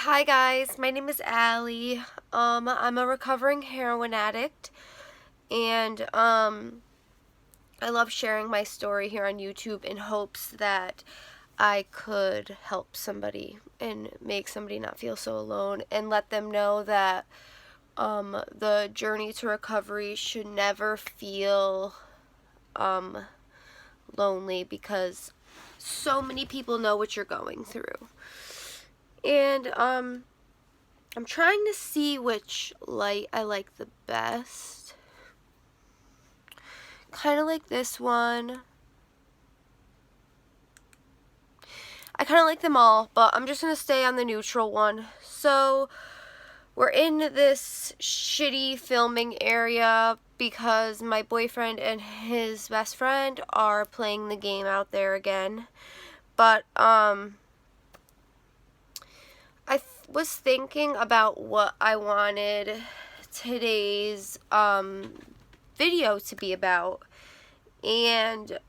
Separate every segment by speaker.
Speaker 1: Hi guys, my name is Allie. I'm a recovering heroin addict, and I love sharing my story here on YouTube in hopes that I could help somebody and make somebody not feel so alone and let them know that the journey to recovery should never feel lonely, because so many people know what you're going through. And I'm trying to see which light I like the best. Kind of like this one. I kind of like them all, but I'm just going to stay on the neutral one. So, we're in this shitty filming area because my boyfriend and his best friend are playing the game out there again. But, I was thinking about what I wanted today's video to be about, and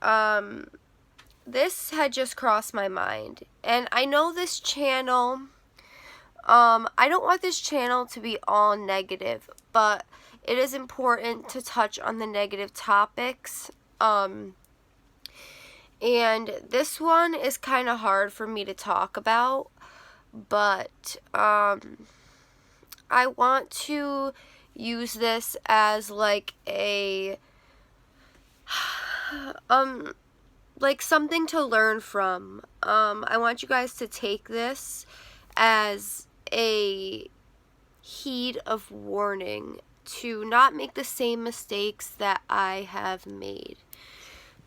Speaker 1: this had just crossed my mind. And I know this channel, I don't want this channel to be all negative, but it is important to touch on the negative topics. And this one is kind of hard for me to talk about, but I want to use this as like a like something to learn from. I want you guys to take this as a heed of warning to not make the same mistakes that I have made.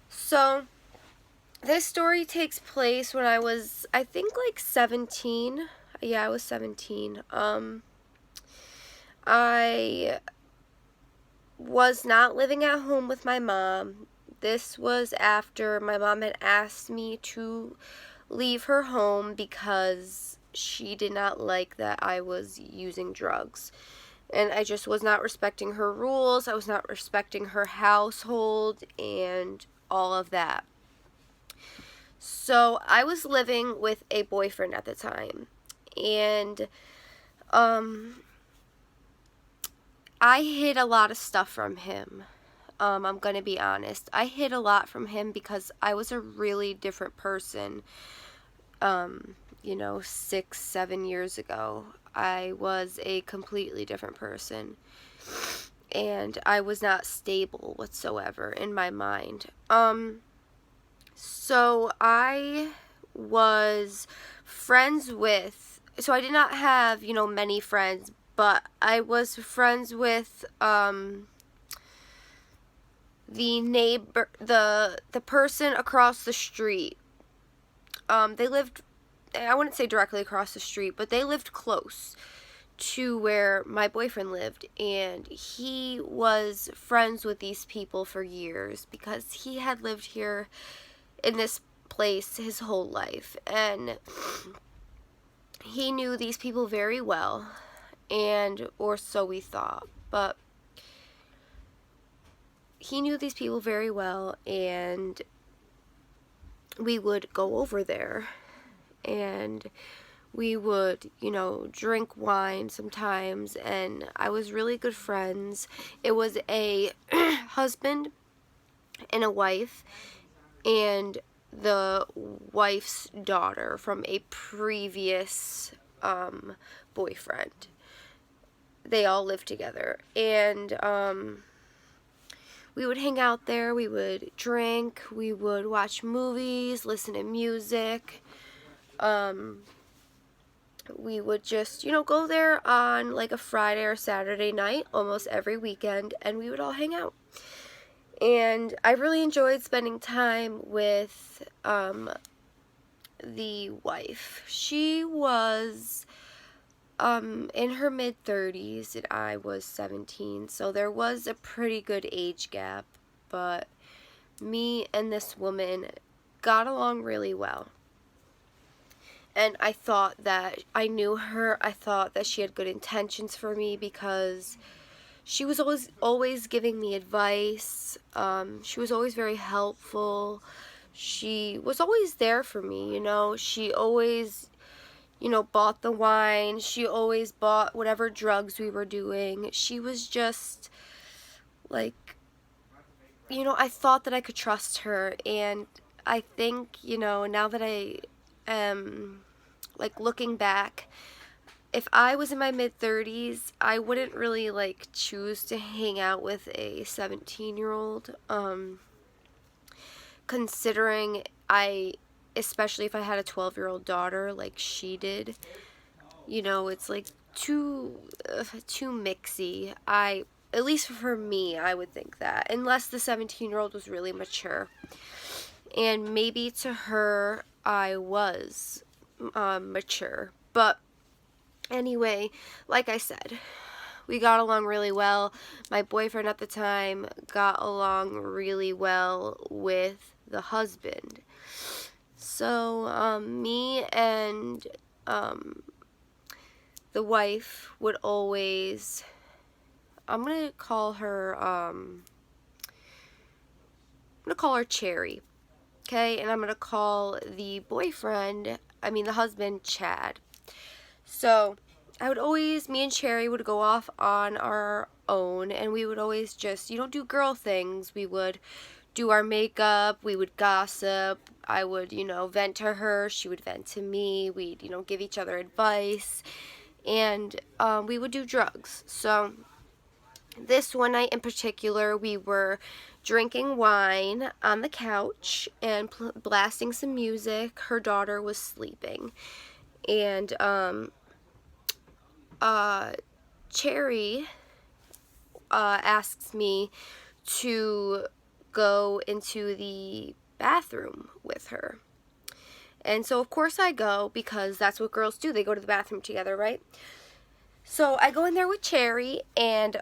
Speaker 1: So, this story takes place when I was, I think, like 17. Yeah, I was 17. I was not living at home with my mom. This was after my mom had asked me to leave her home because she did not like that I was using drugs. And I just was not respecting her rules. I was not respecting her household and all of that. So I was living with a boyfriend at the time, and I hid a lot of stuff from him. I'm going to be honest. I hid a lot from him because I was a really different person. 6, 7 years ago, I was a completely different person. And I was not stable whatsoever in my mind. So I was friends with, so I did not have, many friends, but I was friends with, the neighbor, the person across the street. They lived, I wouldn't say directly across the street, but they lived close to where my boyfriend lived, and he was friends with these people for years because he had lived here in this place his whole life, and he knew these people very well, or so we thought, but he knew these people very well, and we would go over there, and we would, drink wine sometimes, and I was really good friends. It was a husband and a wife, and the wife's daughter from a previous boyfriend. They all lived together, and we would hang out there, we would drink, we would watch movies, listen to music. We would just, go there on like a Friday or Saturday night almost every weekend, and we would all hang out. And I really enjoyed spending time with the wife. She was in her mid-30s, and I was 17, so there was a pretty good age gap, but me and this woman got along really well. And I thought that I knew her. I thought that she had good intentions for me because she was always giving me advice. She was always very helpful. She was always there for me, She always bought the wine. She always bought whatever drugs we were doing. She was just like, I thought that I could trust her, and I think, now that I am like looking back, if I was in my mid-30s, I wouldn't really like choose to hang out with a 17-year-old, considering especially if I had a 12-year-old daughter like she did. It's like too mixy. At least for me, I would think that, unless the 17-year-old was really mature. And maybe to her, I was mature. But anyway, like I said, we got along really well. My boyfriend at the time got along really well with the husband. So, me and the wife would always, I'm gonna call her Cherry, okay? And I'm gonna call the husband, Chad. So me and Cherry would go off on our own, and we would always just, do girl things. We would do our makeup, we would gossip, I would, vent to her, she would vent to me, we'd, give each other advice, and we would do drugs. So this one night in particular, we were drinking wine on the couch and blasting some music. Her daughter was sleeping, and Cherry asks me to go into the bathroom with her. And so of course I go, because that's what girls do. They go to the bathroom together, right? So I go in there with Cherry, and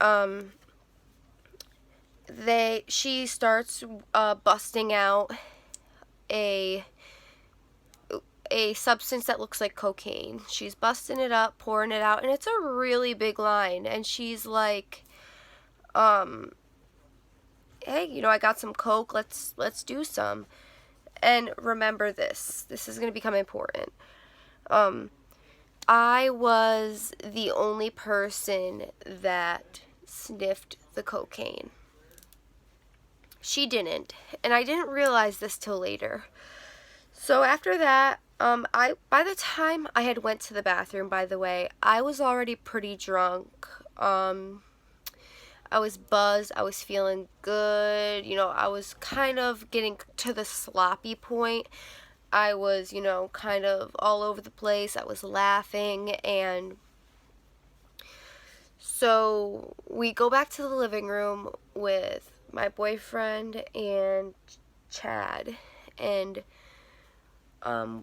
Speaker 1: she starts busting out a substance that looks like cocaine. She's busting it up, pouring it out, and it's a really big line. And she's like, hey, I got some coke, let's do some. And remember this is going to become important. I was the only person that sniffed the cocaine. She didn't, and I didn't realize this till later. So after that, by the time I had went to the bathroom, by the way, I was already pretty drunk. I was buzzed, I was feeling good, I was kind of getting to the sloppy point. I was, kind of all over the place, I was laughing, and so we go back to the living room with my boyfriend and Chad, and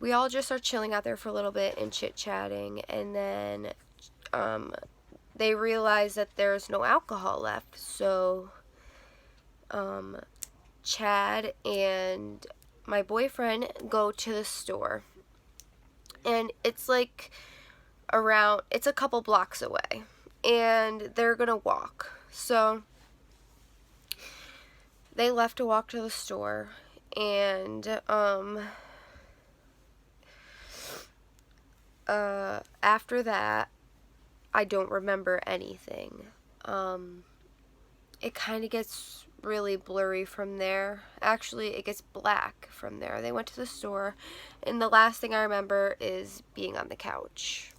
Speaker 1: we all just are chilling out there for a little bit and chit-chatting, and then they realize that there's no alcohol left, so Chad and my boyfriend go to the store, and it's like it's a couple blocks away, and they're gonna walk. So they left to walk to the store, and after that, I don't remember anything. It kind of gets really blurry from there. Actually, it gets black from there. They went to the store, and the last thing I remember is being on the couch.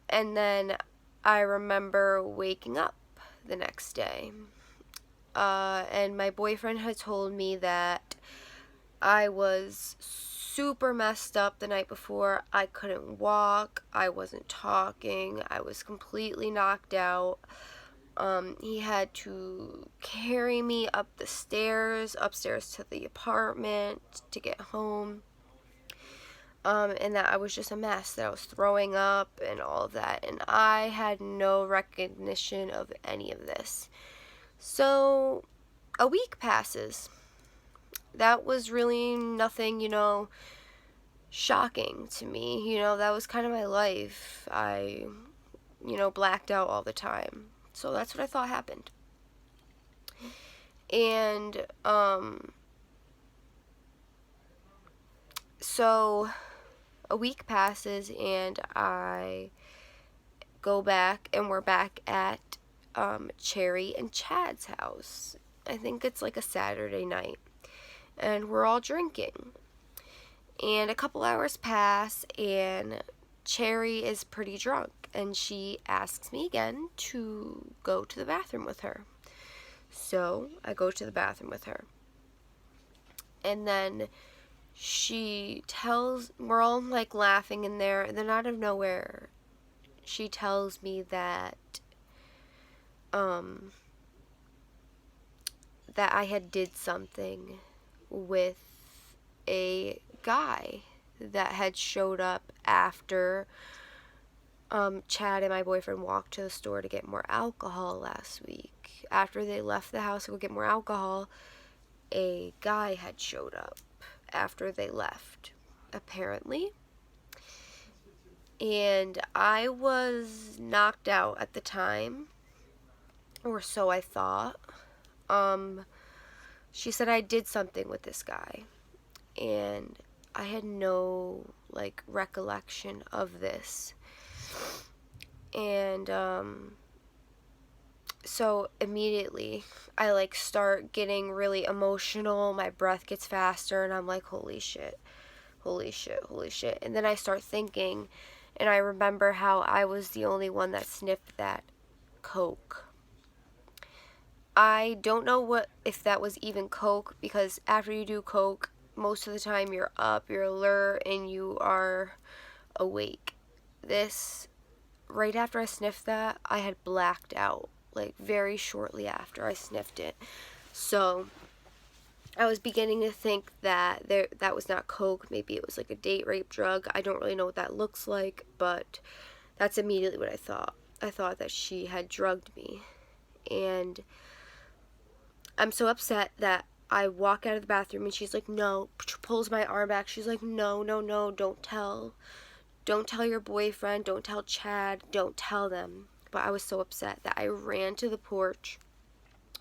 Speaker 1: And then I remember waking up the next day. And my boyfriend had told me that I was super messed up the night before. I couldn't walk, I wasn't talking, I was completely knocked out. He had to carry me upstairs to the apartment to get home. And that I was just a mess, that I was throwing up and all of that, and I had no recognition of any of this. So a week passes. That was really nothing, shocking to me. That was kind of my life. I, blacked out all the time. So that's what I thought happened. And, so a week passes, and I go back, and we're back at Cherry and Chad's house. I think it's like a Saturday night, and we're all drinking. And a couple hours pass, and Cherry is pretty drunk, and she asks me again to go to the bathroom with her. So I go to the bathroom with her. And then we're all like laughing in there, and then out of nowhere, she tells me that that I had did something with a guy that had showed up after Chad and my boyfriend walked to the store to get more alcohol last week. After they left the house to go get more alcohol, a guy had showed up after they left, apparently. And I was knocked out at the time, or so I thought. She said I did something with this guy, and I had no, like, recollection of this. And, so immediately I, like, start getting really emotional. My breath gets faster, and I'm like, holy shit. And then I start thinking, and I remember how I was the only one that sniffed that Coke. I don't know if that was even Coke, because after you do Coke, most of the time you're up, you're alert, and you are awake. Right after I sniffed that, I had blacked out, like very shortly after I sniffed it. So I was beginning to think that that was not Coke. Maybe it was like a date rape drug. I don't really know what that looks like, but that's immediately what I thought. I thought that she had drugged me. And I'm so upset that I walk out of the bathroom, and she's like, no, pulls my arm back. She's like, no, don't tell your boyfriend, don't tell Chad, don't tell them. But I was so upset that I ran to the porch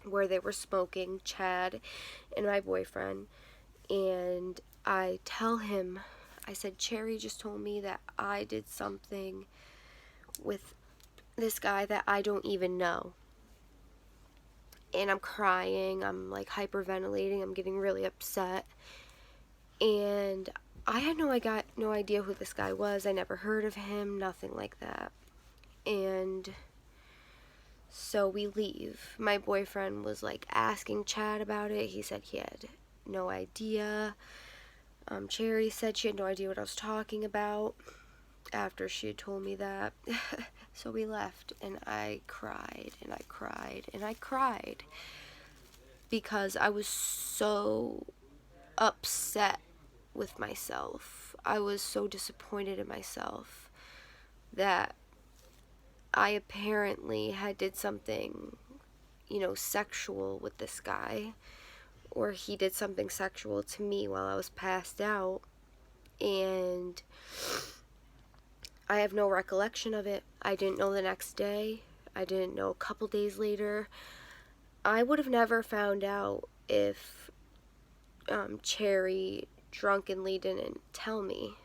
Speaker 1: where they were smoking, Chad and my boyfriend, and I tell him, I said, Cherry just told me that I did something with this guy that I don't even know. And I'm crying, I'm like hyperventilating, I'm getting really upset. And I got no idea who this guy was. I never heard of him, nothing like that. And so we leave. My boyfriend was like asking Chad about it. He said he had no idea. Cherry said she had no idea what I was talking about after she had told me that. So we left, and I cried, and I cried, and I cried, because I was so upset with myself. I was so disappointed in myself that I apparently had did something, sexual with this guy, or he did something sexual to me while I was passed out, and I have no recollection of it. I didn't know the next day. I didn't know a couple days later. I would have never found out if Cherry drunkenly didn't tell me.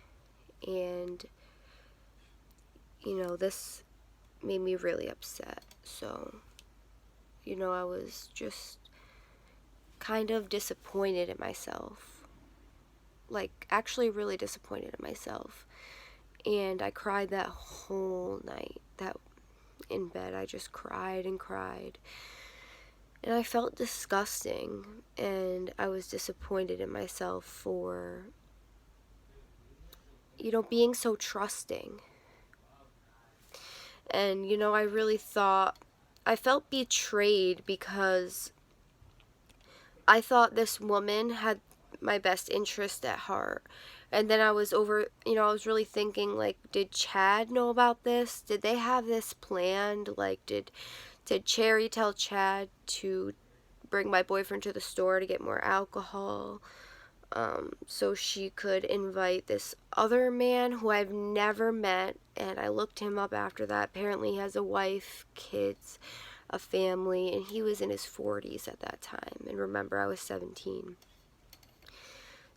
Speaker 1: And, this made me really upset. So, I was just kind of disappointed in myself. Like, actually really disappointed in myself. And I cried that whole night. That in bed, I just cried and cried. And I felt disgusting. And I was disappointed in myself for, being so trusting. And, I really I felt betrayed, because I thought this woman had my best interest at heart. And then I was I was really thinking, like, did Chad know about this? Did they have this planned? Like, did Cherry tell Chad to bring my boyfriend to the store to get more alcohol, so she could invite this other man who I've never met? And I looked him up after that. Apparently he has a wife, kids, a family, and he was in his 40s at that time. And remember, I was 17.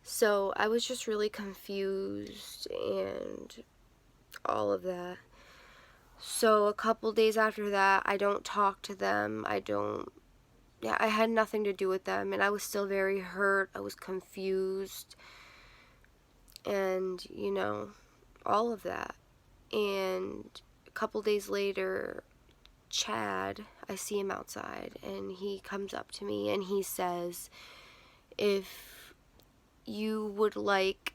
Speaker 1: So I was just really confused and all of that. So a couple days after that, I don't talk to them. I had nothing to do with them, and I was still very hurt. I was confused, and, all of that. And a couple days later, Chad, I see him outside, and he comes up to me and he says, if you would like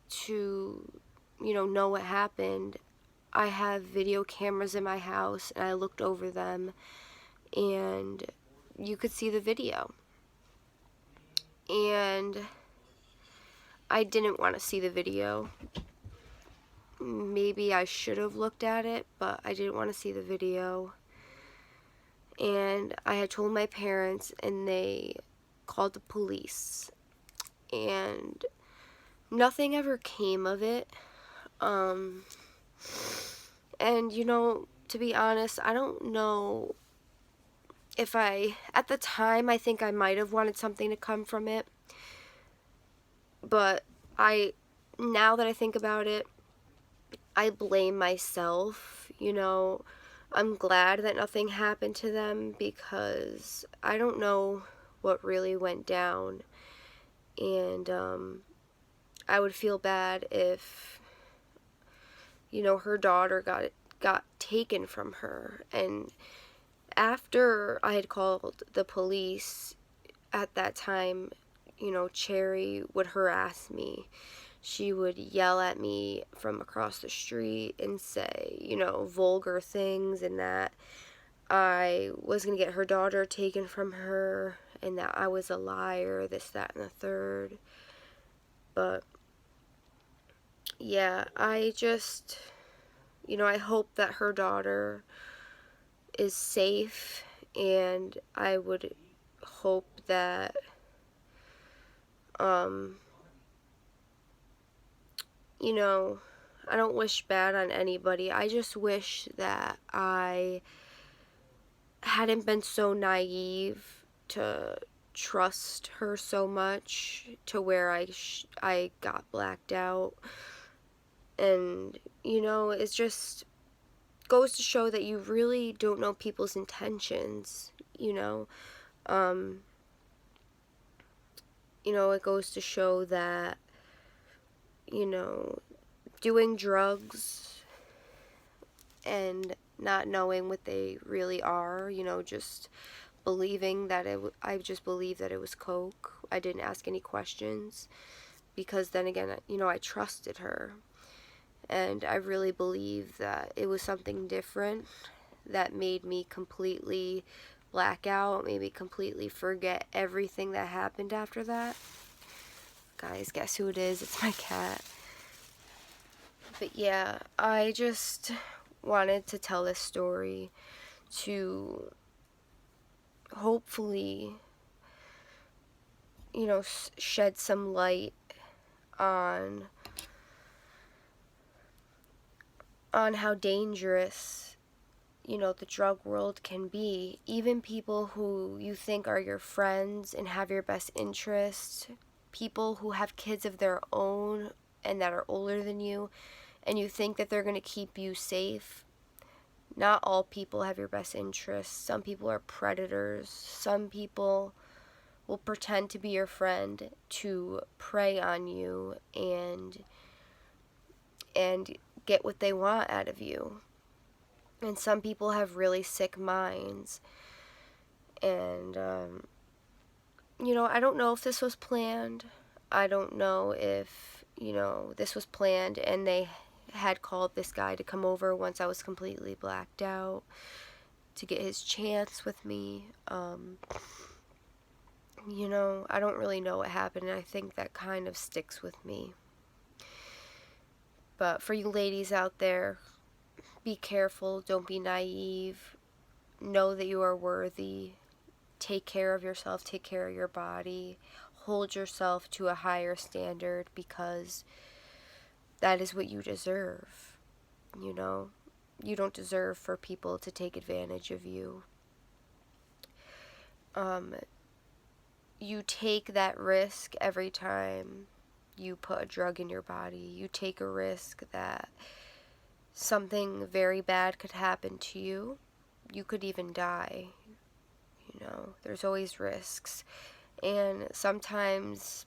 Speaker 1: to, know what happened, I have video cameras in my house, and I looked over them, and you could see the video. And I didn't want to see the video. Maybe I should have looked at it, but I didn't want to see the video. And I had told my parents, and they called the police. And nothing ever came of it. And, to be honest, I don't know if at the time, I think I might have wanted something to come from it. But now that I think about it, I blame myself. I'm glad that nothing happened to them, because I don't know what really went down. And I would feel bad if, her daughter got taken from her. And after I had called the police, at that time, Cherry would harass me. She would yell at me from across the street and say, vulgar things, and that I was going to get her daughter taken from her, and that I was a liar, this, that, and the third. But, yeah, I just, I hope that her daughter is safe, and I would hope that, I don't wish bad on anybody. I just wish that I hadn't been so naive to trust her so much to where I got blacked out. And, it just goes to show that you really don't know people's intentions, it goes to show that, doing drugs and not knowing what they really are, just believing that I just believed that it was coke. I didn't ask any questions, because then again, I trusted her, and I really believe that it was something different that made me completely black out, made me completely forget everything that happened after that. Guys, guess who it is? It's my cat. But yeah, I just wanted to tell this story to hopefully, shed some light on how dangerous, the drug world can be. Even people who you think are your friends and have your best interests, people who have kids of their own and that are older than you, and you think that they're going to keep you safe. Not all people have your best interests. Some people are predators. Some people will pretend to be your friend to prey on you and get what they want out of you. And some people have really sick minds. And, I don't know if this was planned. I don't know if, this was planned and they had called this guy to come over once I was completely blacked out to get his chance with me. I don't really know what happened, and I think that kind of sticks with me. But for you ladies out there, be careful, don't be naive, know that you are worthy, take care of yourself, take care of your body, hold yourself to a higher standard, because that is what you deserve. You don't deserve for people to take advantage of you. You take that risk every time you put a drug in your body, you take a risk that something very bad could happen to you. You could even die. You know, there's always risks. And sometimes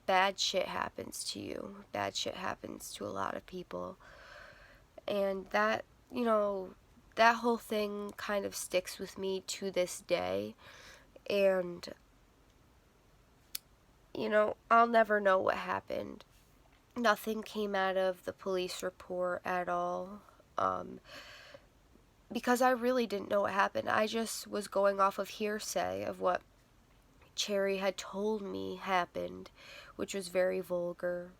Speaker 1: bad shit happens to you. Bad shit happens to a lot of people. And that, you know, that whole thing kind of sticks with me to this day. And, you know, I'll never know what happened. Nothing came out of the police report at all. Because I really didn't know what happened. I just was going off of hearsay of what Cherry had told me happened, which was very vulgar,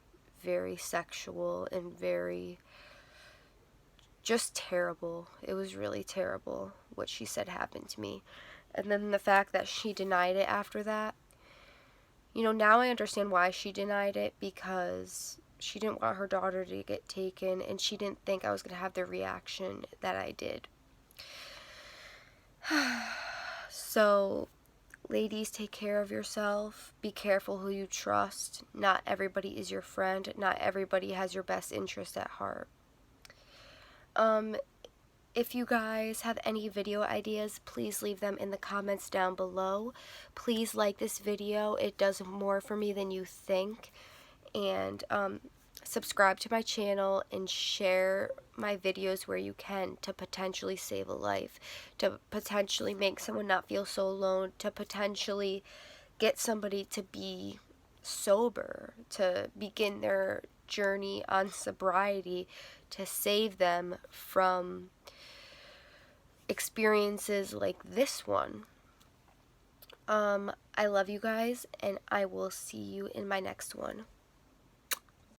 Speaker 1: very sexual, and very just terrible. It was really terrible what she said happened to me. And then the fact that she denied it after that. You know, now I understand why she denied it, because she didn't want her daughter to get taken, and she didn't think I was going to have the reaction that I did. So, ladies, take care of yourself. Be careful who you trust. Not everybody is your friend. Not everybody has your best interest at heart. If you guys have any video ideas, please leave them in the comments down below. Please like this video. It does more for me than you think. And subscribe to my channel and share my videos where you can, to potentially save a life, to potentially make someone not feel so alone, to potentially get somebody to be sober, to begin their journey on sobriety, to save them from experiences like this one. I love you guys, and I will see you in my next one.